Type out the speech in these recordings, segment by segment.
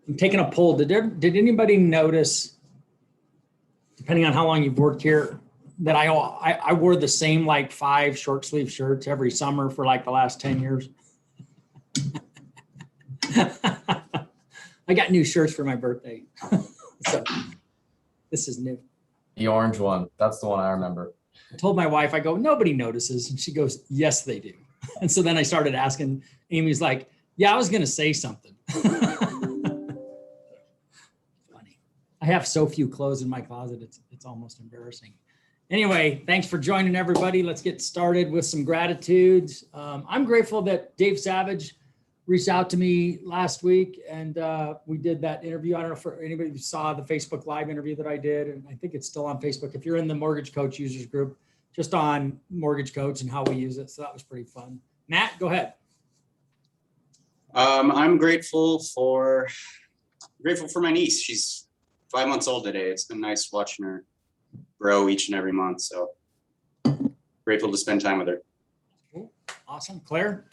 I'm taking a poll. Did anybody notice, depending on how long you've worked here, that I wore the same like 5 short sleeve shirts every summer for like the last 10 years? I got new shirts for my birthday. So this is new. The orange one. That's the one I remember. I told my wife, I go, nobody notices. And she goes, yes, they do. And so then I started asking. Amy's like, yeah, I was going to say something. Funny. I have so few clothes in my closet. It's almost embarrassing. Anyway, thanks for joining, everybody. Let's get started with some gratitudes. I'm grateful that Dave Savage reached out to me last week, and we did that interview. I don't know if anybody saw the Facebook Live interview that I did, and I think it's still on Facebook. If you're in the Mortgage Coach users group, just on Mortgage Coach and how we use it. So that was pretty fun. Matt, go ahead. I'm grateful for my niece. She's 5 months old today. It's been nice watching her grow each and every month. So grateful to spend time with her. Cool. Awesome. Claire?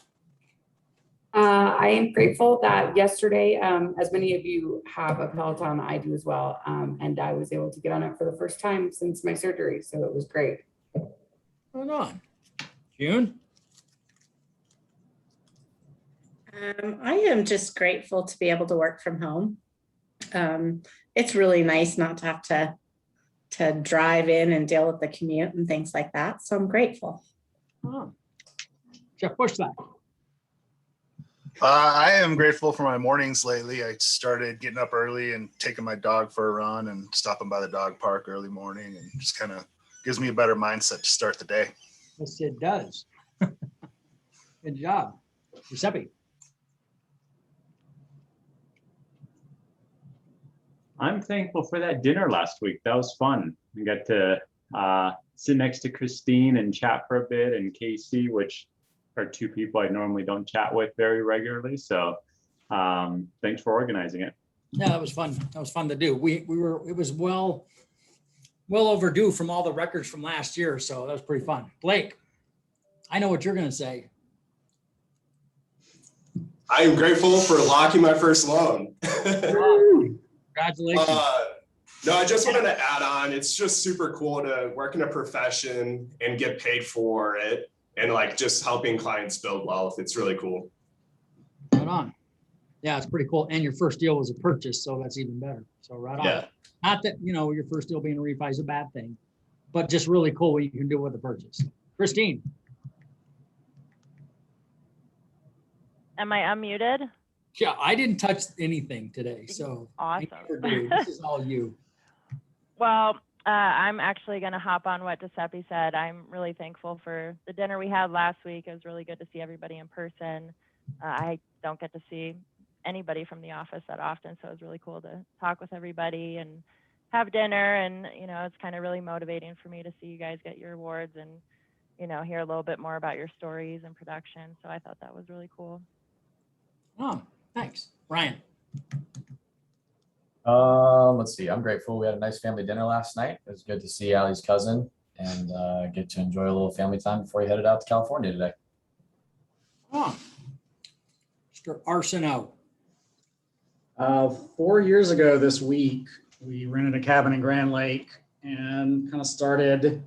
I am grateful that yesterday, as many of you have a Peloton, I do as well. And I was able to get on it for the first time since my surgery. So it was great. Hold on. June? I am just grateful to be able to work from home. It's really nice not to have to drive in and deal with the commute and things like that. So I'm grateful. Oh. Jeff, push that. I am grateful for my mornings lately. I started getting up early and taking my dog for a run and stopping by the dog park early morning, and just kind of gives me a better mindset to start the day. Yes, it does. Good job. Giuseppe? I'm thankful for that dinner last week. That was fun. We got to sit next to Christine and chat for a bit, and Casey, which are 2 people I normally don't chat with very regularly. So thanks for organizing it. Yeah, that was fun. That was fun to do. It was well overdue from all the records from last year. So that was pretty fun. Blake, I know what you're going to say. I am grateful for locking my first loan. Congratulations. No, I just wanted to add on. It's just super cool to work in a profession and get paid for it, and like just helping clients build wealth. It's really cool. Right on. Yeah, it's pretty cool. And your first deal was a purchase, so that's even better. So right on. Yeah. Not that, your first deal being a refi is a bad thing, but just really cool what you can do with a purchase. Christine. Am I unmuted? Yeah, I didn't touch anything today, so Awesome. This is all you. Well, I'm actually going to hop on what Giuseppe said. I'm really thankful for the dinner we had last week. It was really good to see everybody in person. I don't get to see anybody from the office that often, so it was really cool to talk with everybody and have dinner. And, it's kind of really motivating for me to see you guys get your awards and, hear a little bit more about your stories and production. So I thought that was really cool. Oh, thanks. Ryan. Let's see. I'm grateful. We had a nice family dinner last night. It was good to see Allie's cousin and get to enjoy a little family time before he headed out to California today. Oh, Mr. Arsenault. 4 years ago this week, we rented a cabin in Grand Lake and kind of started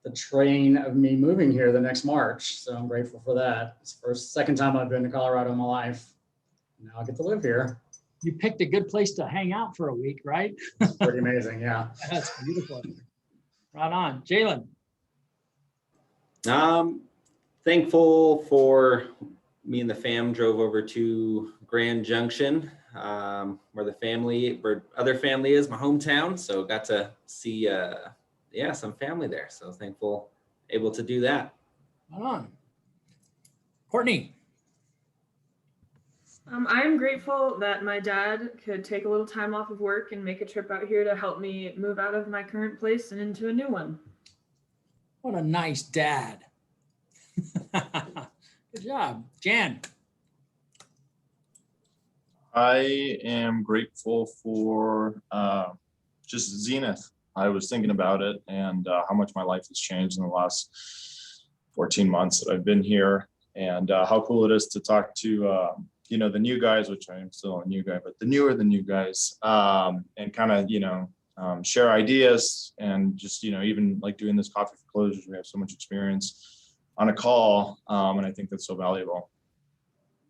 the train of me moving here the next March. So I'm grateful for that. It's the second time I've been to Colorado in my life. Now I get to live here. You picked a good place to hang out for a week, right? It's pretty amazing, yeah. That's beautiful. Right on. Jalen. Thankful for me and the fam drove over to Grand Junction, where other family is, my hometown. So got to see, some family there. So thankful, able to do that. Right on. Courtney. I'm grateful that my dad could take a little time off of work and make a trip out here to help me move out of my current place and into a new one. What a nice dad. Good job. Jan. I am grateful for just zenith. I was thinking about it and how much my life has changed in the last 14 months that I've been here, and how cool it is to talk to you know, the new guys, which I am still a new guy, but the new guys, and kind of, you know, share ideas and just, you know, even like doing this coffee for closers, we have so much experience on a call. And I think that's so valuable.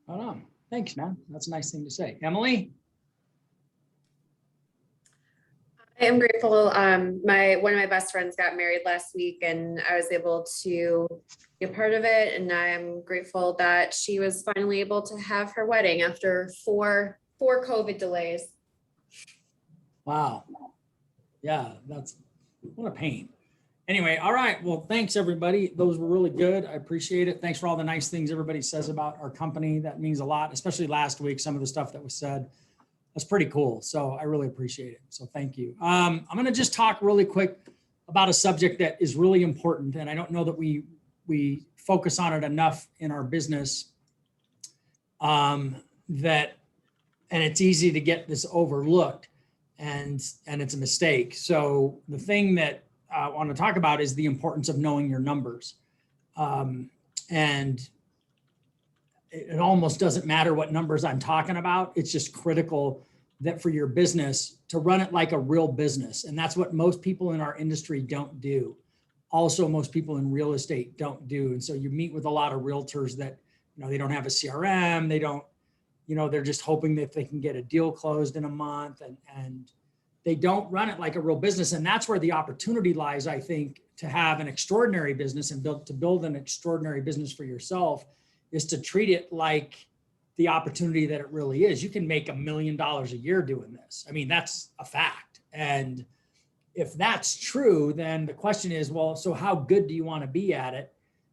Hold on. Thanks, man. That's a nice thing to say. Emily? I am grateful. One of my best friends got married last week and I was able to be a part of it. And I'm grateful that she was finally able to have her wedding after four COVID delays. Wow. Yeah, that's what a pain. Anyway, all right. Well, thanks everybody. Those were really good. I appreciate it. Thanks for all the nice things everybody says about our company. That means a lot, especially last week, some of the stuff that was said. That's pretty cool. So I really appreciate it. So thank you. I'm going to just talk really quick about a subject that is really important. And I don't know that we focus on it enough in our business, and it's easy to get this overlooked and it's a mistake. So the thing that I want to talk about is the importance of knowing your numbers. And it almost doesn't matter what numbers I'm talking about. It's just critical that for your business to run it like a real business. And that's what most people in our industry don't do. Also, most people in real estate don't do. And so you meet with a lot of realtors that, you know, they don't have a CRM. They don't, you know, they're just hoping that they can get a deal closed in a month, and they don't run it like a real business. And that's where the opportunity lies, I think, to have an extraordinary business and build an extraordinary business for yourself, is to treat it like the opportunity that it really is. You can make $1 million a year doing this. I mean, that's a fact. And if that's true, then the question is, well, so how good do you want to be at it?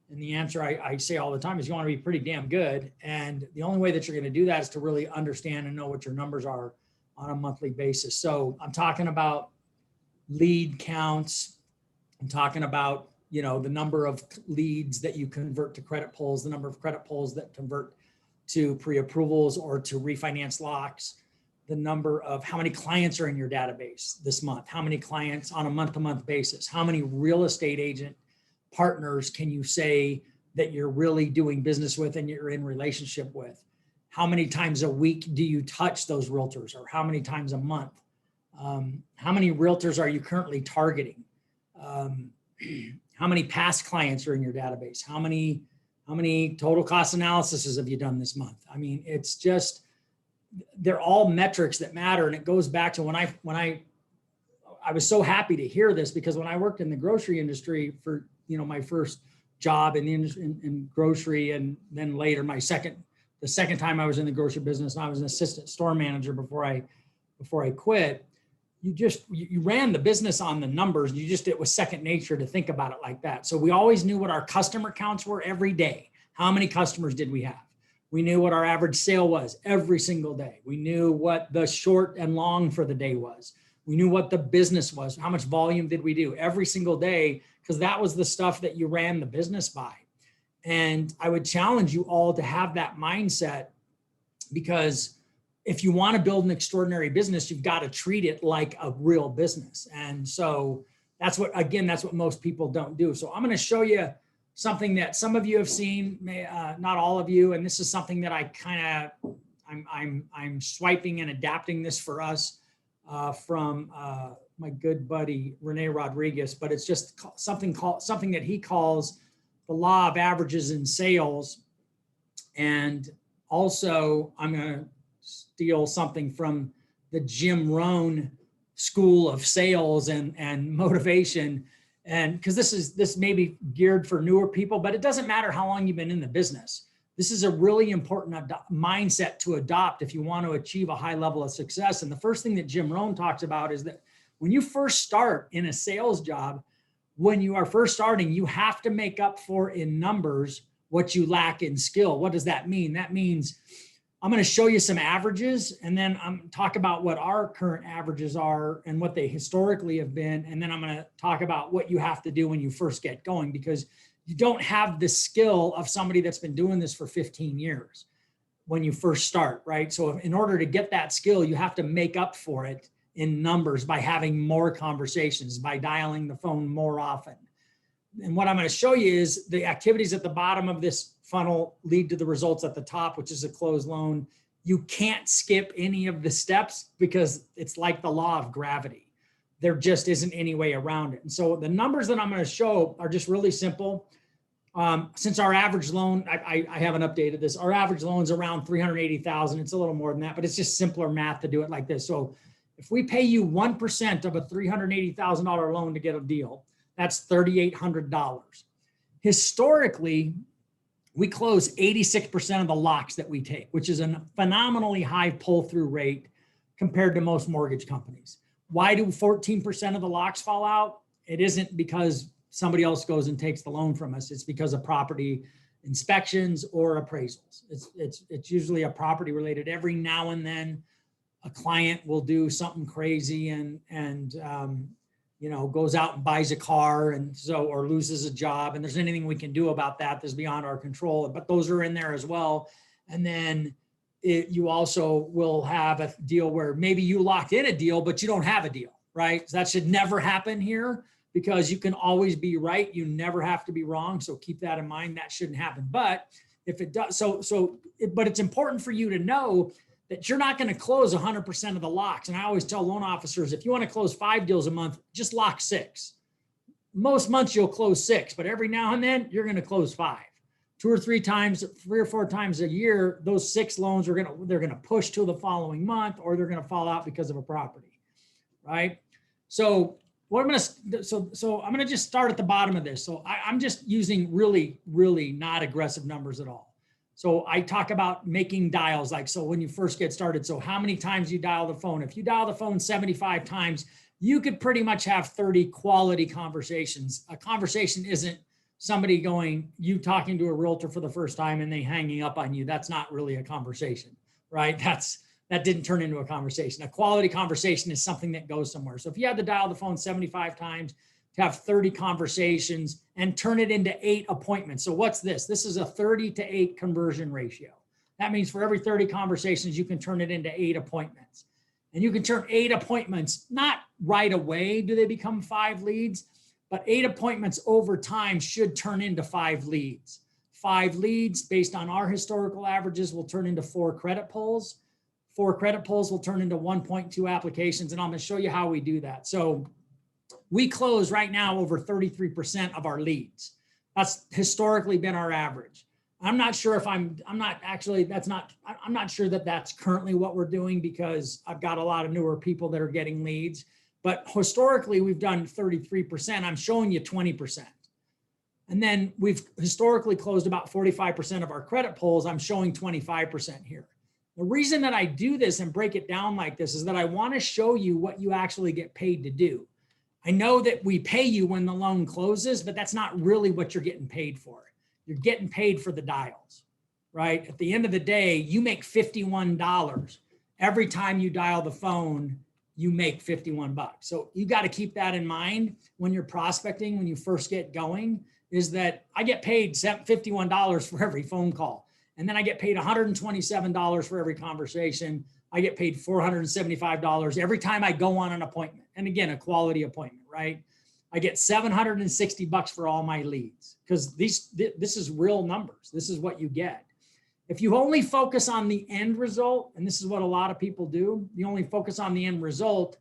And the answer I say all the time is you want to be pretty damn good. And the only way that you're going to do that is to really understand and know what your numbers are on a monthly basis. So I'm talking about lead counts. I'm talking about, you know, the number of leads that you convert to credit pulls, the number of credit pulls that convert to pre-approvals or to refinance locks, the number of how many clients are in your database this month, how many clients on a month-to-month basis, how many real estate agent partners can you say that you're really doing business with and you're in relationship with? How many times a week do you touch those realtors, or how many times a month? How many realtors are you currently targeting? How many past clients are in your database? How many total cost analyses have you done this month? I mean, it's just, they're all metrics that matter. And it goes back to when I was so happy to hear this, because when I worked in the grocery industry for, you know, my first job in grocery, and then later the second time I was in the grocery business, and I was an assistant store manager before I quit. You ran the business on the numbers. It was second nature to think about it like that. So we always knew what our customer counts were every day. How many customers did we have? We knew what our average sale was every single day. We knew what the short and long for the day was. We knew what the business was. How much volume did we do every single day? Because that was the stuff that you ran the business by. And I would challenge you all to have that mindset, because if you want to build an extraordinary business, you've got to treat it like a real business. And so that's what most people don't do. So I'm going to show you something that some of you have seen, not all of you. And this is something that I'm swiping and adapting this for us from my good buddy, Rene Rodriguez, but it's just something that he calls the law of averages in sales. And also I'm going to steal something from the Jim Rohn school of sales and motivation. And because this may be geared for newer people, but it doesn't matter how long you've been in the business. This is a really important mindset to adopt if you want to achieve a high level of success. And the first thing that Jim Rohn talks about is that when you first start in a sales job, when you are first starting, you have to make up for in numbers what you lack in skill. What does that mean? That means I'm going to show you some averages, and then I'm talk about what our current averages are and what they historically have been. And then I'm going to talk about what you have to do when you first get going, because you don't have the skill of somebody that's been doing this for 15 years when you first start, right? So in order to get that skill, you have to make up for it in numbers by having more conversations, by dialing the phone more often. And what I'm going to show you is the activities at the bottom of this funnel lead to the results at the top, which is a closed loan. You can't skip any of the steps because it's like the law of gravity. There just isn't any way around it. And so the numbers that I'm going to show are just really simple. Since our average loan, I haven't updated this. Our average loan is around 380,000. It's a little more than that, but it's just simpler math to do it like this. So if we pay you 1% of a $380,000 loan to get a deal, that's $3,800. Historically, we close 86% of the locks that we take, which is a phenomenally high pull-through rate compared to most mortgage companies. Why do 14% of the locks fall out? It isn't because somebody else goes and takes the loan from us. It's because of property inspections or appraisals. It's usually a property related. Every now and then a client will do something crazy and goes out and buys a car or loses a job, and there's anything we can do about that that's beyond our control, but those are in there as well. And then you also will have a deal where maybe you locked in a deal, but you don't have a deal, right? So that should never happen here because you can always be right. You never have to be wrong. So keep that in mind. That shouldn't happen. But if it does, but it's important for you to know that you're not going to close 100% of the locks. And I always tell loan officers, if you want to close 5 deals a month, just lock 6. Most months you'll close 6, but every now and then you're going to close 5. 2 or 3 times, 3 or 4 times a year, those 6 loans they're going to push to the following month, or they're going to fall out because of a property, right? So what I'm going to, so I'm going to just start at the bottom of this. So I'm just using really, really not aggressive numbers at all. So I talk about making dials, like, so when you first get started, so how many times you dial the phone. If you dial the phone 75 times, you could pretty much have 30 quality conversations. A conversation isn't somebody you talking to a realtor for the first time and they hanging up on you. That's not really a conversation, right? That didn't turn into a conversation. A quality conversation is something that goes somewhere. So if you had to dial the phone 75 times, to have 30 conversations and turn it into 8 appointments. So what's this? This is a 30 to 8 conversion ratio. That means for every 30 conversations, you can turn it into 8 appointments. And you can turn 8 appointments, not right away do they become 5 leads, but 8 appointments over time should turn into 5 leads. 5 leads based on our historical averages will turn into 4 credit pulls. 4 credit pulls will turn into 1.2 applications. And I'm going to show you how we do that. So we close right now over 33% of our leads. That's historically been our average. I'm not sure if I'm not sure that that's currently what we're doing because I've got a lot of newer people that are getting leads, but historically we've done 33%. I'm showing you 20%. And then we've historically closed about 45% of our credit pulls. I'm showing 25% here. The reason that I do this and break it down like this is that I want to show you what you actually get paid to do. I know that we pay you when the loan closes, but that's not really what you're getting paid for. You're getting paid for the dials, right? At the end of the day, you make $51. Every time you dial the phone, you make 51 bucks. So you got to keep that in mind when you're prospecting, when you first get going, is that I get paid $51 for every phone call. And then I get paid $127 for every conversation. I get paid $475 every time I go on an appointment. And again, a quality appointment, right? I get $760 for all my leads because this is real numbers. This is what you get. If you only focus on the end result, and this is what a lot of people do, you only focus on the end result,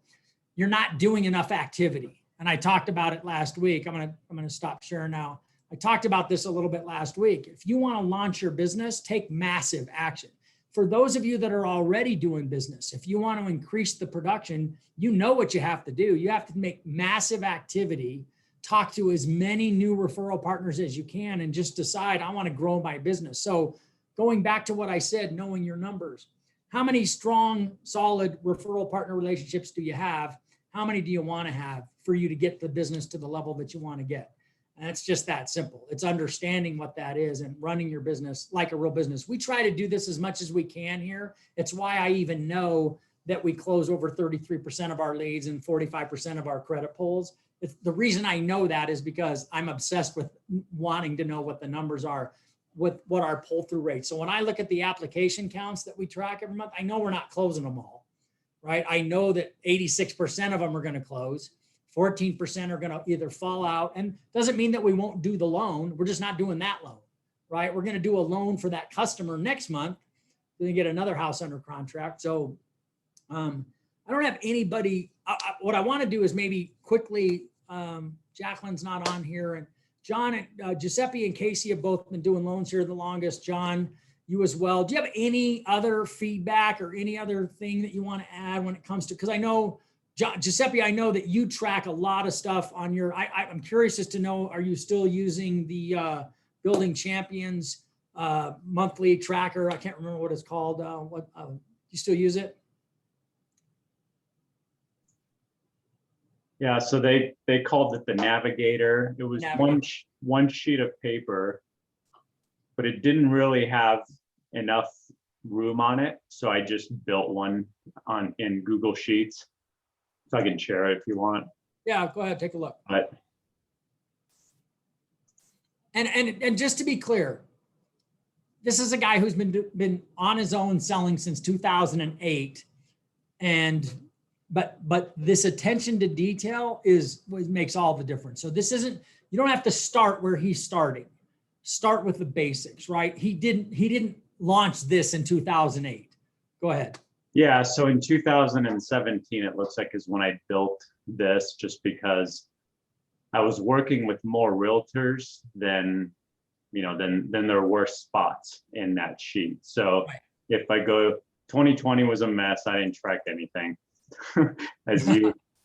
you're not doing enough activity. And I talked about it last week. I'm gonna stop sharing now. I talked about this a little bit last week. If you want to launch your business, take massive action. For those of you that are already doing business, if you want to increase the production, you know what you have to do. You have to make massive activity, talk to as many new referral partners as you can, and just decide, I want to grow my business. So going back to what I said, knowing your numbers, how many strong, solid referral partner relationships do you have? How many do you want to have for you to get the business to the level that you want to get? And it's just that simple. It's understanding what that is and running your business like a real business. We try to do this as much as we can here. It's why I even know that we close over 33% of our leads and 45% of our credit pulls. The reason I know that is because I'm obsessed with wanting to know what the numbers are, what our pull-through rates. So when I look at the application counts that we track every month, I know we're not closing them all, right? I know that 86% of them are going to close. 14% are going to either fall out, and doesn't mean that we won't do the loan. We're just not doing that loan, right? We're going to do a loan for that customer next month They get another house under contract. So I don't have anybody. What I want to do is maybe quickly, Jacqueline's not on here, and John, Giuseppe and Casey have both been doing loans here the longest. John, you as well. Do you have any other feedback or any other thing that you want to add when it comes to, because I know, Giuseppe, I know that you track a lot of stuff on your, I'm curious as to know, are you still using the Building Champions monthly tracker? I can't remember what it's called. You still use it? Yeah, so they called it the Navigator. It was one sheet of paper, but it didn't really have enough room on it. So I just built one in Google Sheets. So I can share it if you want. Yeah, go ahead, take a look. But and just to be clear, this is a guy who's been on his own selling since 2008, but this attention to detail is what makes all the difference. So this isn't, you don't have to start where he's starting. Start with the basics, right? He didn't launch this in 2008. Go ahead. yeah, so in 2017, it looks like is when I built this, just because I was working with more realtors than there were spots in that sheet. So if I go, 2020 was a mess. I didn't track anything.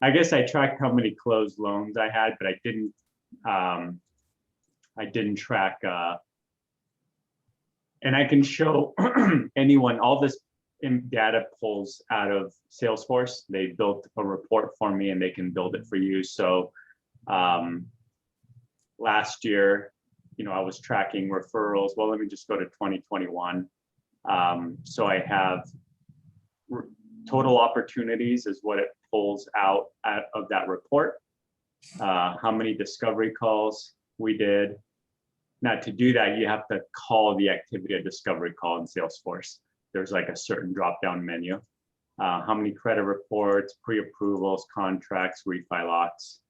I guess I tracked how many closed loans I had, but I didn't track, and I can show anyone, all this data pulls out of Salesforce. They built a report for me and they can build it for you. So last year, I was tracking referrals. Well, let me just go to 2021. So I have total opportunities is what it pulls out of that report. How many discovery calls we did. Now to do that, you have to call the activity a discovery call in Salesforce. There's like a certain drop-down menu. How many credit reports, pre-approvals, contracts, refi locks,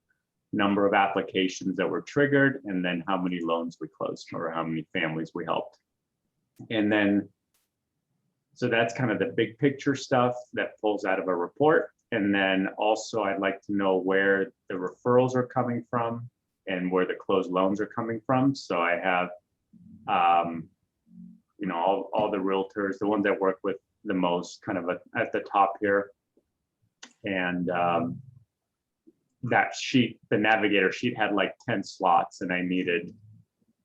number of applications that were triggered, and then how many loans we closed or how many families we helped. And then, so that's kind of the big picture stuff that pulls out of a report. And then also I'd like to know where the referrals are coming from and where the closed loans are coming from. So I have, all the realtors, the ones that work with the most, kind of at the top here. And that sheet, the Navigator sheet, had like 10 slots, and I needed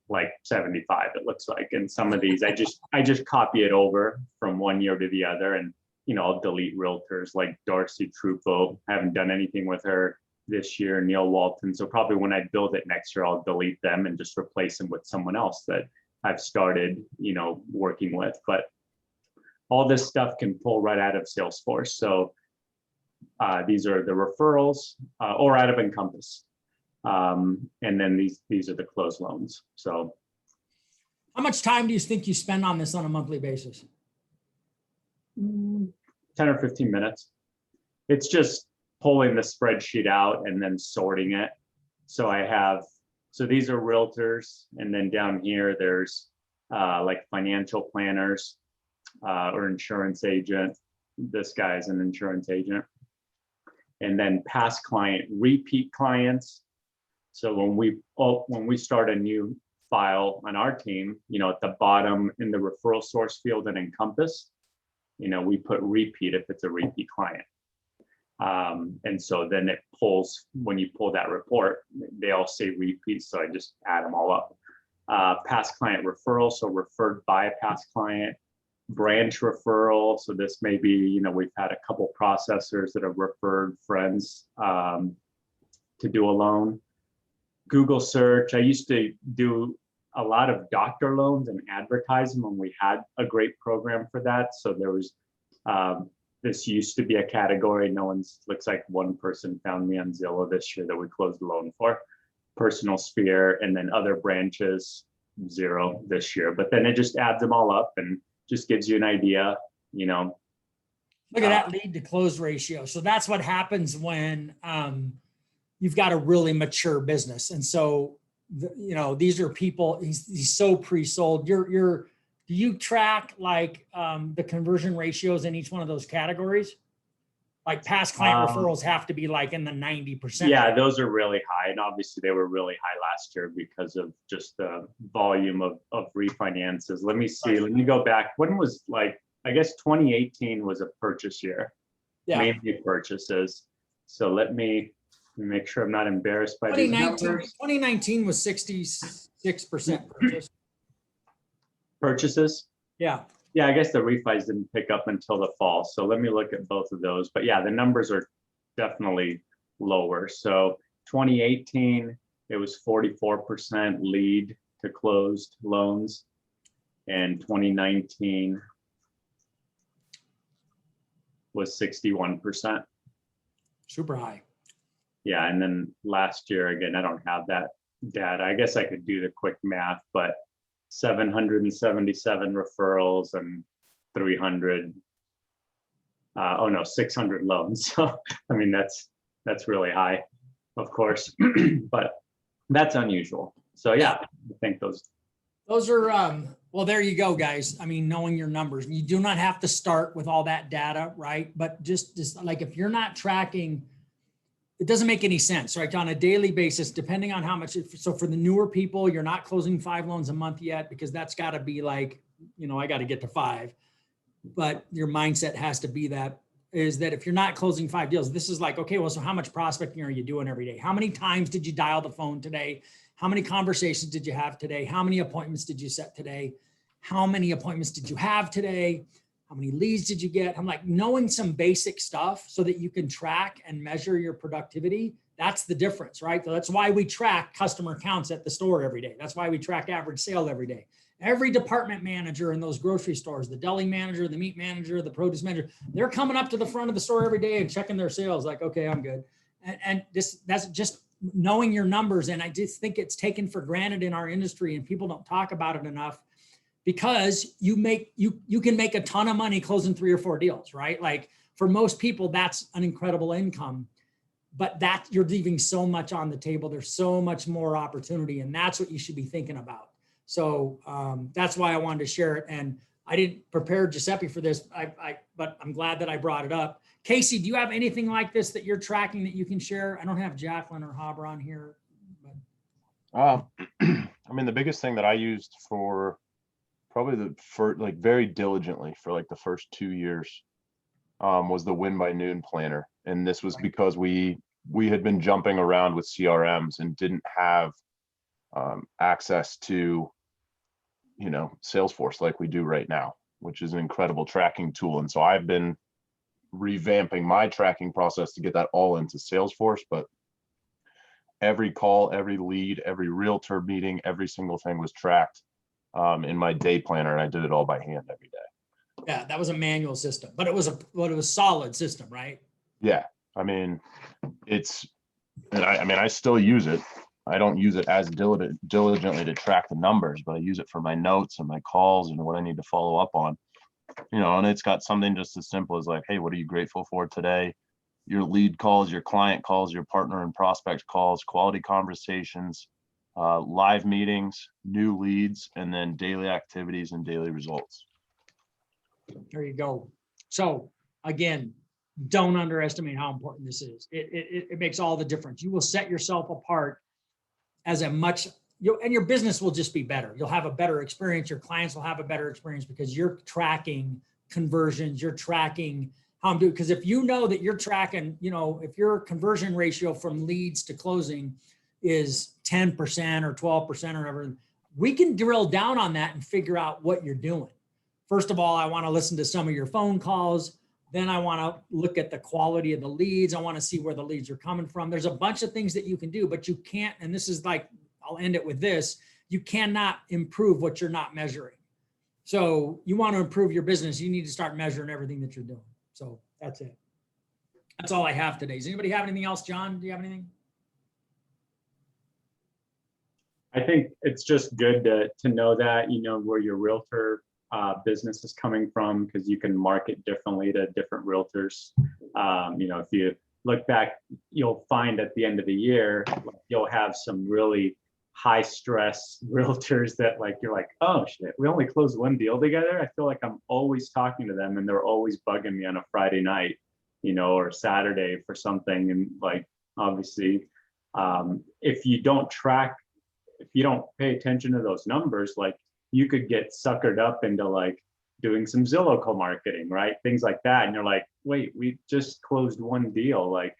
like 75, it looks like. And some of these, I just copy it over from one year to the other, and I'll delete realtors like Darcy Trupo. I haven't done anything with her this year. Neil Walton. So probably when I build it next year, I'll delete them and just replace them with someone else that I've started, working with. But all this stuff can pull right out of Salesforce. So these are the referrals or out of Encompass. And then these are the closed loans. So how much time do you think you spend on this on a monthly basis? 10 or 15 minutes. It's just pulling the spreadsheet out and then sorting it. So these are realtors, and then down here there's like financial planners or insurance agent. This guy's an insurance agent. And then past client, repeat clients. So when we start a new file on our team, at the bottom in the referral source field in Encompass, we put repeat if it's a repeat client. And so then it pulls, when you pull that report, they all say repeat. So I just add them all up. Past client referral, so referred by a past client. Branch referral, so this may be, we've had a couple processors that have referred friends to do a loan. Google search, I used to do a lot of doctor loans and advertise them when we had a great program for that. So there was, this used to be a category. Looks like one person found me on Zillow this year that we closed the loan for. Personal sphere, and then other branches, 0 this year. But then it just adds them all up and just gives you an idea, Look at that lead to close ratio. So that's what happens when you've got a really mature business. And so, these are people, he's so pre-sold. Your do you track like the conversion ratios in each one of those categories? Like past client referrals have to be like in the 90%. Yeah, those are really high. And obviously they were really high last year because of just the volume of refinances. Let me see, let me go back. When was like, I guess 2018 was a purchase year, mainly purchases. So let me make sure I'm not embarrassed by these numbers. 2019 was 66% purchase. Purchases? Yeah. Yeah, I guess the refis didn't pick up until the fall. So let me look at both of those. But yeah, the numbers are definitely lower. So 2018, it was 44% lead to closed loans. And 2019 was 61%. Super high. Yeah, and then last year, again, I don't have that data. I guess I could do the quick math, but 777 referrals and 600 loans. So, I mean, that's really high, of course, but that's unusual. So yeah, I think those are, well, there you go, guys. I mean, knowing your numbers, you do not have to start with all that data, right? But just like, if you're not tracking, it doesn't make any sense, right? On a daily basis, depending on how much, so for the newer people, you're not closing 5 loans a month yet, because that's got to be like, I got to get to 5. But your mindset has to be that if you're not closing 5 deals, this is like, okay, well, so how much prospecting are you doing every day? How many times did you dial the phone today? How many conversations did you have today? How many appointments did you set today? How many appointments did you have today? How many leads did you get? I'm like, knowing some basic stuff so that you can track and measure your productivity. That's the difference, right? So that's why we track customer counts at the store every day. That's why we track average sale every day. Every department manager in those grocery stores, the deli manager, the meat manager, the produce manager, they're coming up to the front of the store every day and checking their sales like, okay, I'm good. And that's just knowing your numbers. And I just think it's taken for granted in our industry, and people don't talk about it enough, because you can make a ton of money closing 3 or 4 deals, right? Like for most people, that's an incredible income, but that you're leaving so much on the table. There's so much more opportunity, and that's what you should be thinking about. So that's why I wanted to share it. And I didn't prepare Giuseppe for this, but I'm glad that I brought it up. Casey, do you have anything like this that you're tracking that you can share? I don't have Jacqueline or Haber on here. I mean, the biggest thing that I used for probably very diligently for like the first 2 years was the Win by Noon planner. And this was because we had been jumping around with CRMs and didn't have access to, Salesforce like we do right now, which is an incredible tracking tool. And so I've been revamping my tracking process to get that all into Salesforce. But every call, every lead, every realtor meeting, every single thing was tracked in my day planner, and I did it all by hand every day. Yeah, that was a manual system, but it was a solid system, right? Yeah, I mean, I still use it. I don't use it as diligently to track the numbers, but I use it for my notes and my calls and what I need to follow up on. And it's got something just as simple as like, hey, what are you grateful for today? Your lead calls, your client calls, your partner and prospect calls, quality conversations, live meetings, new leads, and then daily activities and daily results. There you go. So again, don't underestimate how important this is. It makes all the difference. You will set yourself apart as and your business will just be better. You'll have a better experience. Your clients will have a better experience because you're tracking conversions. You're tracking how I'm doing. Because if you know that you're tracking, if your conversion ratio from leads to closing is 10% or 12% or whatever, we can drill down on that and figure out what you're doing. First of all, I want to listen to some of your phone calls. Then I want to look at the quality of the leads. I want to see where the leads are coming from. There's a bunch of things that you can do, but you can't, and this is like, I'll end it with this, you cannot improve what you're not measuring. So you want to improve your business, you need to start measuring everything that you're doing. So that's it. That's all I have today. Does anybody have anything else? John, do you have anything? I think it's just good to know that, where your realtor business is coming from, because you can market differently to different realtors. If you look back, you'll find at the end of the year, you'll have some really high stress realtors that like, you're like, oh shit, we only closed one deal together. I feel like I'm always talking to them and they're always bugging me on a Friday night, or Saturday for something. And like, obviously, if you don't pay attention to those numbers, like you could get suckered up into like doing some Zillow co-marketing, right? Things like that. And you're like, wait, we just closed one deal. Like,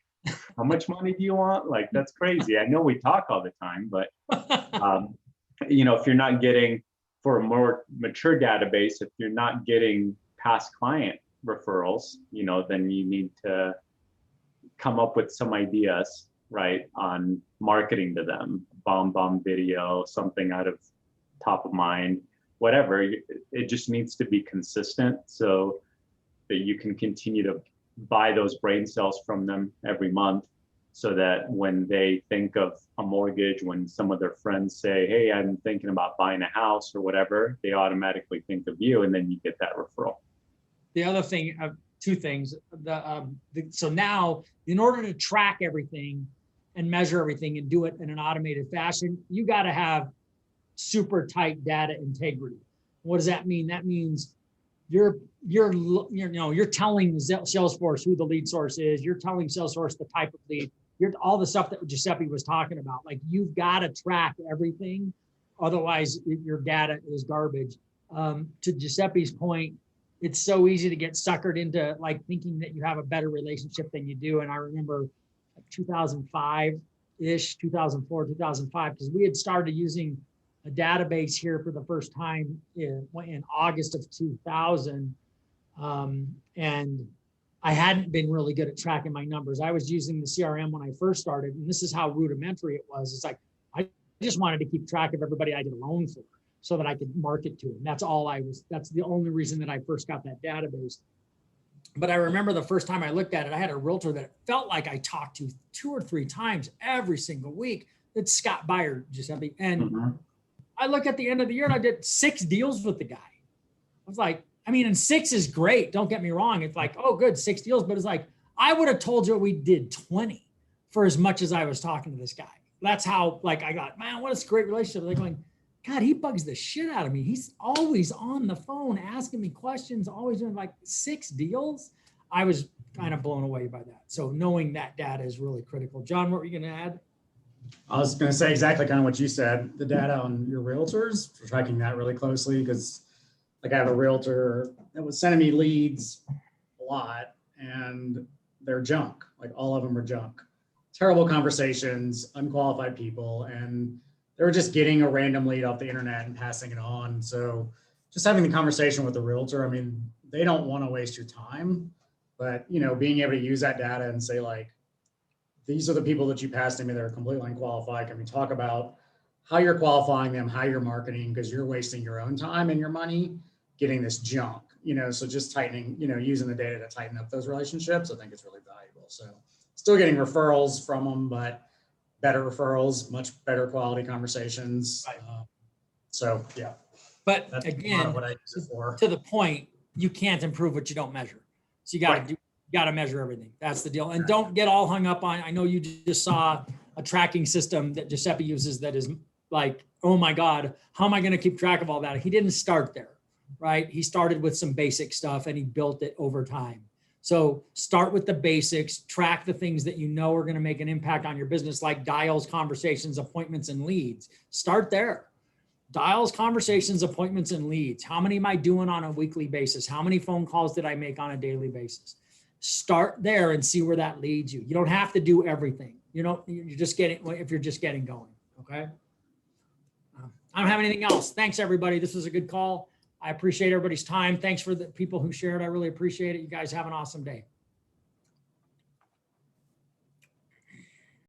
how much money do you want? Like, that's crazy. I know we talk all the time, but if you're not getting, for a more mature database, if you're not getting past client referrals, then you need to come up with some ideas, right, on marketing to them, bomb video, something out of top of mind, whatever. It just needs to be consistent so that you can continue to buy those brain cells from them every month, so that when they think of a mortgage, when some of their friends say, hey, I'm thinking about buying a house or whatever, they automatically think of you, and then you get that referral. The other thing, two things. So now, in order to track everything and measure everything and do it in an automated fashion, you got to have super tight data integrity. What does that mean? That means you're telling Salesforce who the lead source is. You're telling Salesforce the type of lead. All the stuff that Giuseppe was talking about. Like, you've got to track everything, otherwise your data is garbage. To Giuseppe's point, it's so easy to get suckered into like thinking that you have a better relationship than you do. And I remember 2005-ish, 2004, 2005, because we had started using a database here for the first time in August of 2000. And I hadn't been really good at tracking my numbers. I was using the CRM when I first started, and this is how rudimentary it was. It's like, I just wanted to keep track of everybody I did a loan for so that I could market to them. That's the only reason that I first got that database. But I remember the first time I looked at it, I had a realtor that felt like I talked to 2 or 3 times every single week. It's Scott Byer, Giuseppe. And I look at the end of the year and I did 6 deals with the guy. I was like, and 6 is great. Don't get me wrong. It's like, oh, good, 6 deals. But it's like, I would have told you we did 20 for as much as I was talking to this guy. That's how, like, I got, man, what a great relationship. They're going, God, he bugs the shit out of me. He's always on the phone asking me questions, always doing like 6 deals. I was kind of blown away by that. So knowing that data is really critical. John, what were you going to add? I was going to say exactly kind of what you said, the data on your realtors, for tracking that really closely, because like I have a realtor that was sending me leads a lot and they're junk. Like all of them are junk. Terrible conversations, unqualified people, and they were just getting a random lead off the internet and passing it on. So just having the conversation with the realtor, they don't want to waste your time, but being able to use that data and say like, these are the people that you passed to me that are completely unqualified. Can we talk about how you're qualifying them, how you're marketing, because you're wasting your own time and your money getting this junk, so just tightening, using the data to tighten up those relationships, I think it's really valuable. So still getting referrals from them, but better referrals, much better quality conversations. Right. So yeah. But That's again, what I use it for. To the point, you can't improve what you don't measure. So you got to measure everything. That's the deal. And don't get all hung up on, I know you just saw a tracking system that Giuseppe uses that is like, oh my God, how am I going to keep track of all that? He didn't start there, right? He started with some basic stuff and he built it over time. So start with the basics, track the things that you know are going to make an impact on your business, like dials, conversations, appointments, and leads. Start there. Dials, conversations, appointments, and leads. How many am I doing on a weekly basis? How many phone calls did I make on a daily basis? Start there and see where that leads you. You don't have to do everything. You're just getting, if you're just getting going, okay? I don't have anything else. Thanks, everybody. This was a good call. I appreciate everybody's time. Thanks for the people who shared. I really appreciate it. You guys have an awesome day.